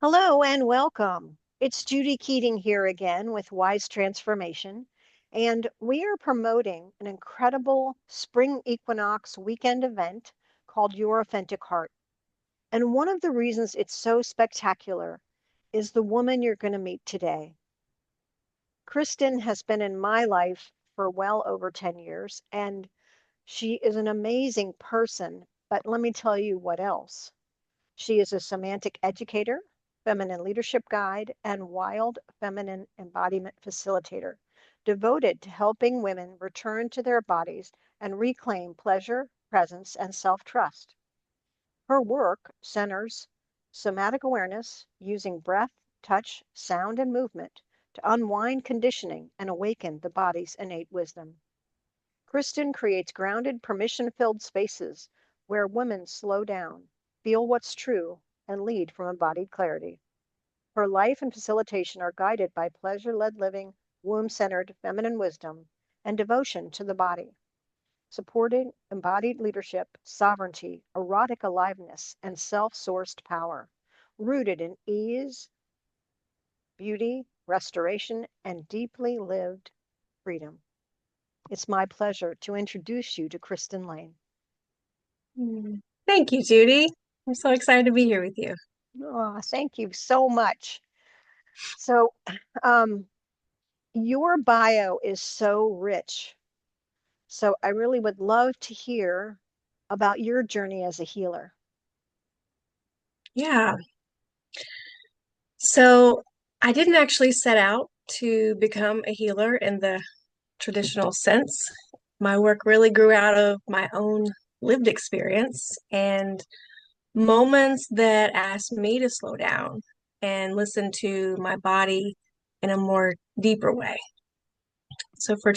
Hello and welcome. It's Judy Keating here again with Wise Transformation, and we are promoting an incredible spring equinox weekend event called Your Authentic Heart. And one of the reasons it's so spectacular is the woman you're going to meet today. Kristin has been in my life for well over 10 years, and she is an amazing person. But let me tell you what else. She is a semantic educator, feminine leadership guide, and wild feminine embodiment facilitator, devoted to helping women return to their bodies and reclaim pleasure, presence, and self trust. Her work centers somatic awareness using breath, touch, sound, and movement to unwind conditioning and awaken the body's innate wisdom. Kristin creates grounded, permission filled spaces where women slow down, feel what's true, and lead from embodied clarity. Her life and facilitation are guided by pleasure led living, womb centered feminine wisdom, and devotion to the body, supporting embodied leadership, sovereignty, erotic aliveness, and self sourced power, rooted in ease, beauty, restoration, and deeply lived freedom. It's my pleasure to introduce you to Kristin Lane. Thank you, Judy. I'm so excited to be here with you. Oh, thank you so much. So, um, your bio is so rich. So, I really would love to hear about your journey as a healer. Yeah. So I didn't actually set out to become a healer in the traditional sense. My work really grew out of my own lived experience and moments that asked me to slow down and listen to my body in a more deeper way. So for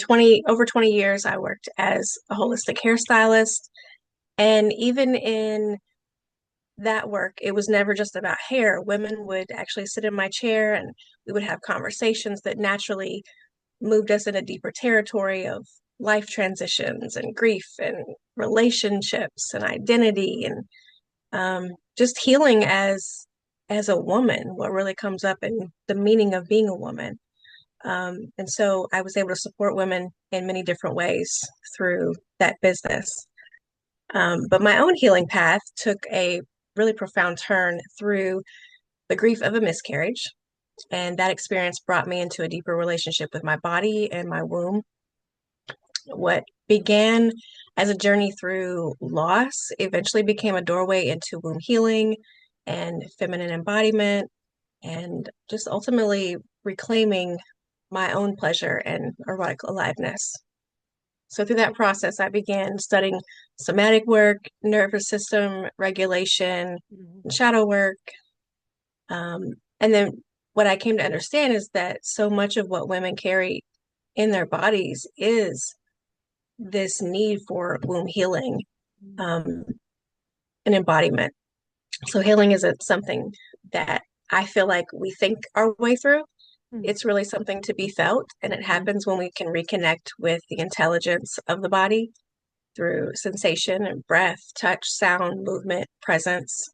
over 20 years, I worked as a holistic hairstylist. And even in that work, it was never just about hair. Women would actually sit in my chair and we would have conversations that naturally moved us in a deeper territory of life transitions and grief and relationships and identity and just healing as a woman, what really comes up in the meaning of being a woman. And so I was able to support women in many different ways through that business. But my own healing path took a really profound turn through the grief of a miscarriage. And that experience brought me into a deeper relationship with my body and my womb. What began as a journey through loss eventually became a doorway into womb healing and feminine embodiment, and just ultimately reclaiming my own pleasure and erotic aliveness. So through that process, I began studying somatic work, nervous system regulation, Mhm. shadow work. And then what I came to understand is that so much of what women carry in their bodies is this need for womb healing um, and embodiment. So healing isn't something that I feel like we think our way through. Mhm. It's really something to be felt, and it Mhm. happens when we can reconnect with the intelligence of the body through sensation and breath, touch, sound, movement, presence.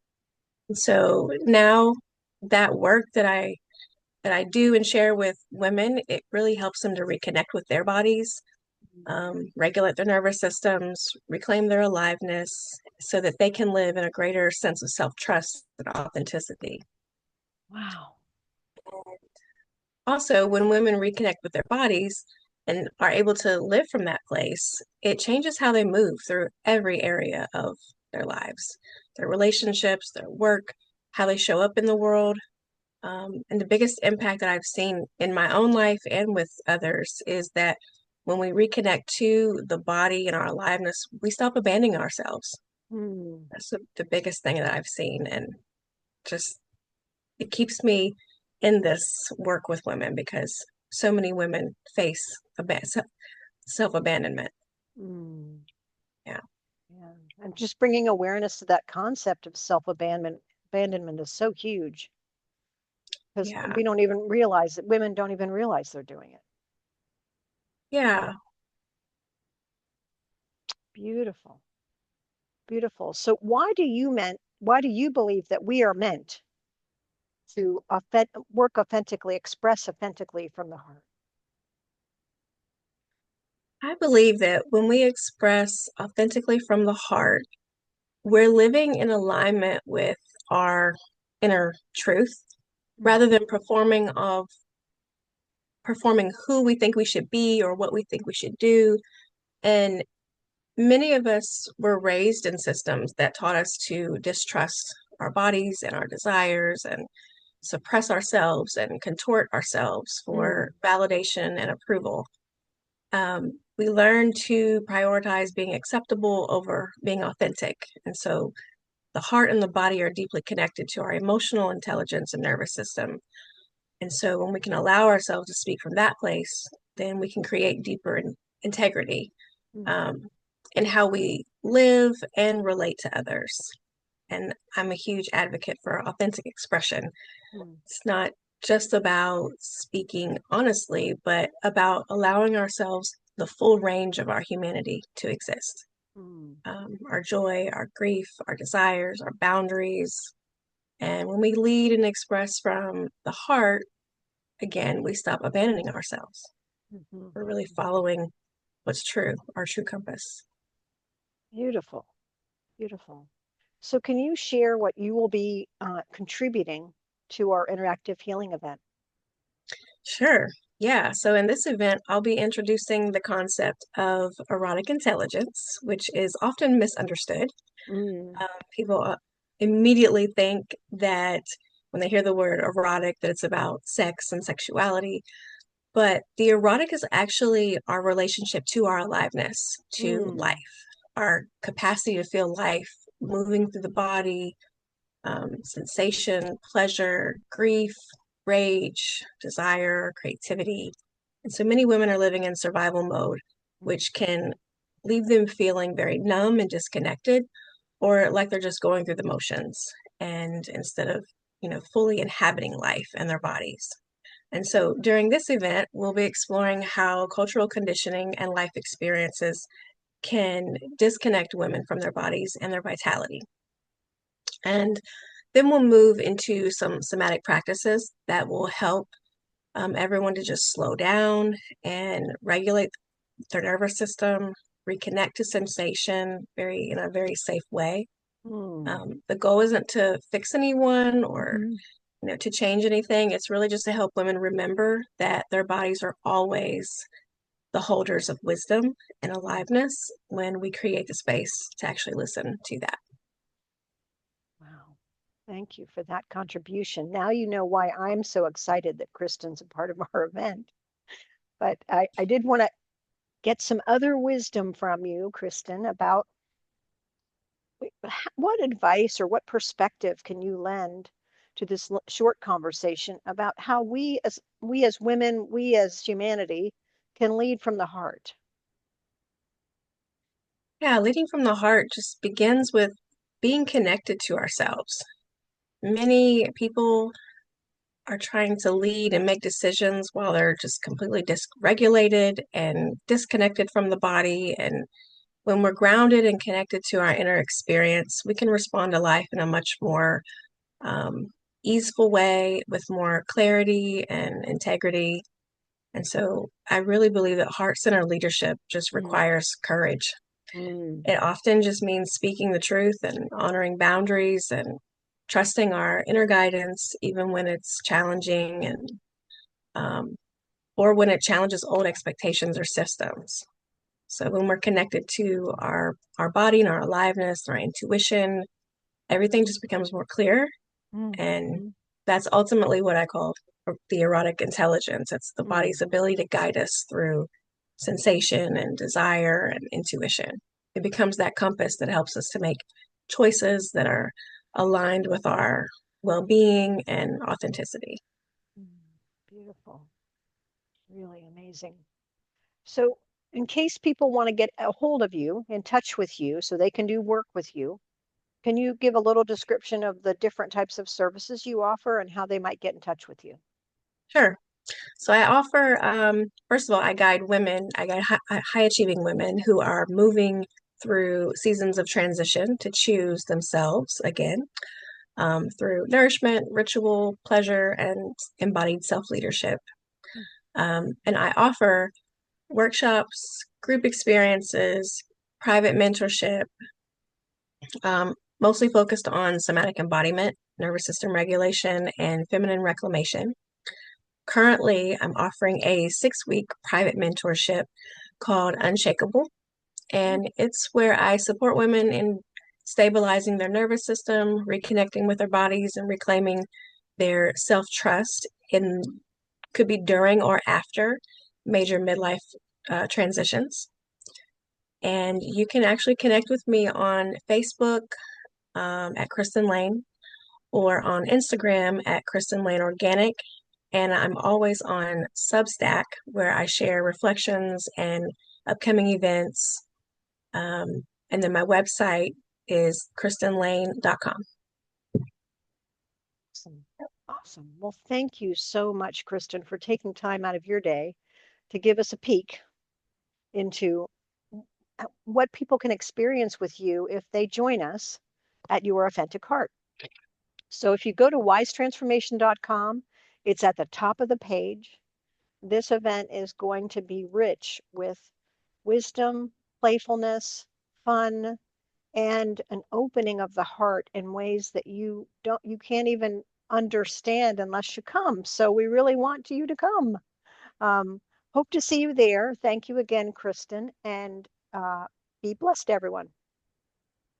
And so now that work that I do and share with women, it really helps them to reconnect with their bodies, regulate their nervous systems, reclaim their aliveness, so that they can live in a greater sense of self-trust and authenticity. Wow. Also, when women reconnect with their bodies and are able to live from that place, it changes how they move through every area of their lives, their relationships, their work, how they show up in the world. And the biggest impact that I've seen in my own life and with others is that when we reconnect to the body and our aliveness, we stop abandoning ourselves. Hmm. That's the biggest thing that I've seen. And just it keeps me in this work with women because so many women face self-abandonment. Hmm. Yeah. Yeah. And just bringing awareness to that concept of abandonment is so huge because Yeah. we don't even realize that women don't even realize they're doing it. Yeah. Beautiful. Beautiful. So why do you believe that we are meant? to work authentically, express authentically from the heart? I believe that when we express authentically from the heart, we're living in alignment with our inner truth Mm, rather than performing who we think we should be or what we think we should do. And many of us were raised in systems that taught us to distrust our bodies and our desires and suppress ourselves and contort ourselves mm, for validation and approval. We learn to prioritize being acceptable over being authentic. And so the heart and the body are deeply connected to our emotional intelligence and nervous system. And so when we can allow ourselves to speak from that place, then we can create deeper integrity mm, um, in how we live and relate to others. And I'm a huge advocate for authentic expression. mm, It's not just about speaking honestly, but about allowing ourselves the full range of our humanity to exist. mm, Our joy, our grief, our desires, our boundaries. And when we lead and express from the heart, again, we stop abandoning ourselves. mhm, We're really mhm. following what's true, our true compass. Beautiful, beautiful. So, can you share what you will be contributing to our interactive healing event? Sure. Yeah. So in this event, I'll be introducing the concept of erotic intelligence, which is often misunderstood. Mm, People immediately think that when they hear the word erotic, that it's about sex and sexuality. But the erotic is actually our relationship to our aliveness, to life, mm, our capacity to feel life moving through the body, sensation, pleasure, grief, rage, desire, creativity. And so many women are living in survival mode, mm, which can leave them feeling very numb and disconnected, or like they're just going through the motions. And instead of, fully inhabiting life and their bodies. And so during this event, we'll be exploring how cultural conditioning and life experiences can disconnect women from their bodies and their vitality. And then we'll move into some somatic practices that will help everyone to just slow down and regulate their nervous system, reconnect to sensation in a very safe way. mm, The goal isn't to fix anyone or mhm, to change anything. It's really just to help women remember that their bodies are always the holders of wisdom and mm. aliveness when we create the space to actually listen to that. Wow. Thank you for that contribution. Now you know why I'm so excited that Kristin's a part of our event. But I did want to get some other wisdom from you, Kristin, about what advice or what perspective can you lend to this short conversation about how we as women, we as humanity can lead from the heart? Yeah, leading from the heart just begins with being connected to ourselves. Many people are trying to lead and make decisions while they're just completely dysregulated and disconnected from the body. And when we're grounded and connected to our inner experience, we can respond to life in a much more um, easeful way with more clarity and integrity. And so I really believe that heart centered leadership just Mm, requires courage. mm, It often just means speaking the truth and honoring boundaries and trusting our inner guidance, even when it's challenging and um, or when it challenges old expectations or systems. So when we're connected to our body and our aliveness, our intuition, everything just becomes more clear. mm, And mhm, that's ultimately what I call the erotic intelligence. It's the body's mm, ability to guide us through sensation and desire and intuition. It becomes that compass that helps us to make choices that are aligned with our well being and authenticity. mm. Beautiful. Really amazing. So, in case people want to get a hold of you, in touch with you, so they can do work with you, can you give a little description of the different types of services you offer and how they might get in touch with you? Sure. So I offer, first of all, I guide high achieving women who are moving through seasons of transition to choose themselves again. through nourishment, ritual, pleasure, and embodied self leadership. And I offer workshops, group experiences, private mentorship, mostly focused on somatic embodiment, nervous system regulation, and feminine reclamation. Currently, I'm offering a 6-week private mentorship called Unshakable, and it's where I support women in stabilizing their nervous system, reconnecting with their bodies, and reclaiming their self-trust in could be during or after major midlife transitions. And you can actually connect with me on Facebook at Kristin Lane or on Instagram at Kristin Lane Organic. And I'm always on Substack where I share reflections and upcoming events. And then my website is kristinlane.com. Awesome. Awesome. Well, thank you so much, Kristin, for taking time out of your day to give us a peek into what people can experience with you if they join us at Your Authentic Heart. So if you go to wisetransformation.com, it's at the top of the page. This event is going to be rich with wisdom, playfulness, fun, and an opening of the heart in ways that you can't even understand unless you come. So we really want you to come. Hope to see you there. Thank you again, Kristin, and be blessed, everyone.